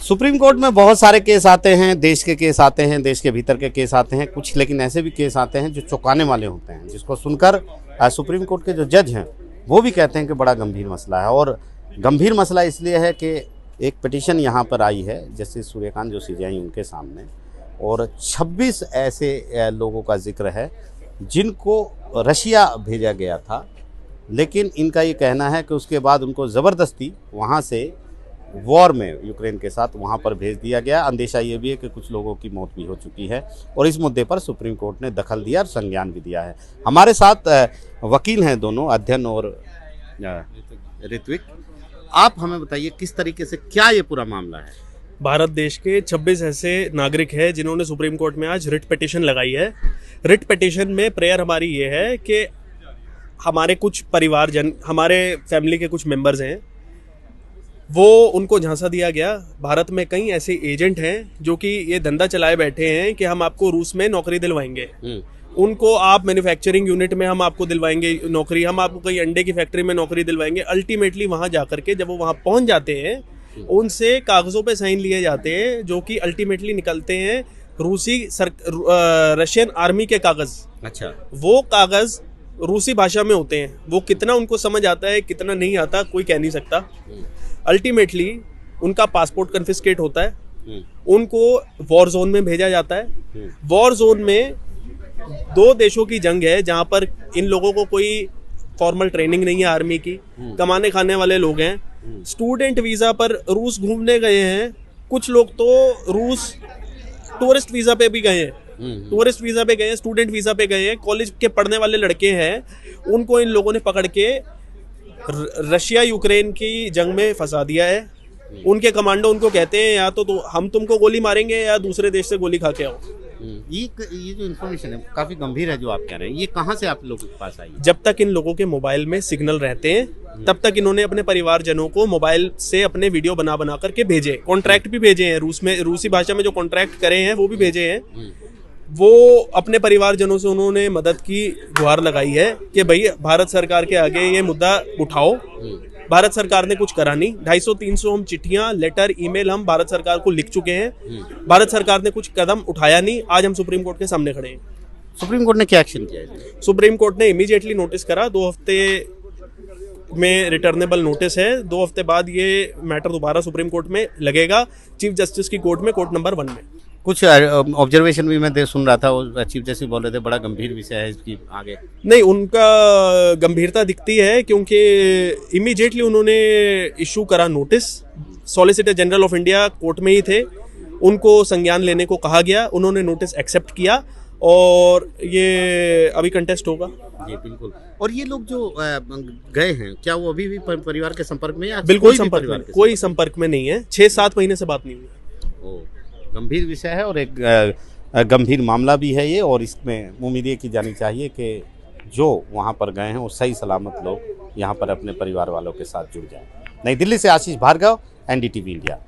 Supreme court में बहुत सारे केस आते हैं, देश के केस आते हैं, देश के भीतर के केस आते हैं कुछ, लेकिन ऐसे भी केस आते हैं जो चौंकाने वाले होते हैं, जिसको सुनकर सुप्रीम कोर्ट के जो जज हैं वो भी कहते हैं कि बड़ा गंभीर मसला है। और गंभीर मसला इसलिए है कि एक पिटीशन यहाँ पर आई है जस्टिस सूर्यकांत जो सीजेआई उनके सामने, और 26 ऐसे लोगों का जिक्र है जिनको रशिया भेजा गया था, लेकिन इनका ये कहना है कि उसके बाद उनको ज़बरदस्ती वहाँ से वॉर में यूक्रेन के साथ वहाँ पर भेज दिया गया। अंदेशा ये भी है कि कुछ लोगों की मौत भी हो चुकी है और इस मुद्दे पर सुप्रीम कोर्ट ने दखल दिया और संज्ञान भी दिया है। हमारे साथ वकील हैं दोनों, अध्ययन और ऋत्विक। आप हमें बताइए किस तरीके से क्या ये पूरा मामला है। भारत देश के 26 ऐसे नागरिक हैं जिन्होंने सुप्रीम कोर्ट में आज रिट पिटीशन लगाई है। रिट पिटीशन में प्रेयर हमारी ये है कि हमारे कुछ परिवारजन, हमारे फैमिली के कुछ मेंबर्स हैं, वो उनको झांसा दिया गया। भारत में कई ऐसे एजेंट हैं जो कि ये धंधा चलाए बैठे हैं कि हम आपको रूस में नौकरी दिलवाएंगे, उनको आप मैन्युफैक्चरिंग यूनिट में हम आपको दिलवाएंगे नौकरी, हम आपको कहीं अंडे की फैक्ट्री में नौकरी दिलवाएंगे। अल्टीमेटली वहाँ जाकर के जब वो वहाँ पहुँच जाते हैं उनसे कागज़ों पे साइन लिए जाते हैं जो कि अल्टीमेटली निकलते हैं रशियन आर्मी के कागज़। अच्छा, वो कागज़ रूसी भाषा में होते हैं, वो कितना उनको समझ आता है कितना नहीं आता कोई कह नहीं सकता। अल्टीमेटली उनका पासपोर्ट कन्फिस्केट होता है, उनको वॉर जोन में भेजा जाता है। वॉर जोन में 2 देशों की जंग है जहां पर इन लोगों को कोई फॉर्मल ट्रेनिंग नहीं है आर्मी की, कमाने खाने वाले लोग हैं। स्टूडेंट वीज़ा पर रूस घूमने गए हैं, कुछ लोग तो रूस टूरिस्ट वीज़ा पे भी गए हैं, टूरिस्ट वीज़ा पे गए हैं, स्टूडेंट वीज़ा पे गए हैं, कॉलेज के पढ़ने वाले लड़के हैं। उनको इन लोगों ने पकड़ के रशिया यूक्रेन की जंग में फंसा दिया है। उनके कमांडो उनको कहते हैं या तो हम तुमको गोली मारेंगे या दूसरे देश से गोली खा के आओ। ये जो इन्फॉर्मेशन है काफ़ी गंभीर है जो आप कह रहे हैं, ये कहाँ से आप लोगों के पास आई? जब तक इन लोगों के मोबाइल में सिग्नल रहते हैं तब तक इन्होंने अपने परिवारजनों को मोबाइल से अपने वीडियो बना बना करके भेजे। कॉन्ट्रैक्ट भी भेजे हैं, रूसी भाषा में जो कॉन्ट्रैक्ट करे हैं वो भी भेजे हैं। वो अपने परिवारजनों से उन्होंने मदद की गुहार लगाई है कि भाई भारत सरकार के आगे ये मुद्दा उठाओ। भारत सरकार ने कुछ करा नहीं। 250-300 हम चिट्ठियां, लेटर, ईमेल हम भारत सरकार को लिख चुके हैं। भारत सरकार ने कुछ कदम उठाया नहीं। आज हम सुप्रीम कोर्ट के सामने खड़े हैं। सुप्रीम कोर्ट ने क्या एक्शन किया है? सुप्रीम कोर्ट ने इमीडिएटली नोटिस करा, 2 हफ्ते में रिटर्नेबल नोटिस है। 2 हफ्ते बाद ये मैटर दोबारा सुप्रीम कोर्ट में लगेगा, चीफ जस्टिस की कोर्ट में, कोर्ट नंबर 1 में। कुछ ऑब्जर्वेशन भी मैं सुन रहा था, वो चीफ जस्टिस बोल रहे थे बड़ा गंभीर विषय है इसकी आगे। नहीं, उनका गंभीरता दिखती है क्योंकि इमीडिएटली उन्होंने इशू करा notice. Solicitor general of India court में ही थे, उनको संज्ञान लेने को कहा गया, उन्होंने नोटिस एक्सेप्ट किया और ये अभी कंटेस्ट होगा। जी बिल्कुल। और ये लोग जो गए हैं क्या वो अभी भी परिवार के संपर्क में? बिल्कुल कोई संपर्क में नहीं है, 6-7 महीने से बात नहीं हुई। गंभीर विषय है और एक गंभीर मामला भी है ये, और इसमें उम्मीद की जानी चाहिए कि जो वहाँ पर गए हैं वो सही सलामत लोग यहाँ पर अपने परिवार वालों के साथ जुड़ जाएं। नई दिल्ली से आशीष भार्गव, NDTV इंडिया।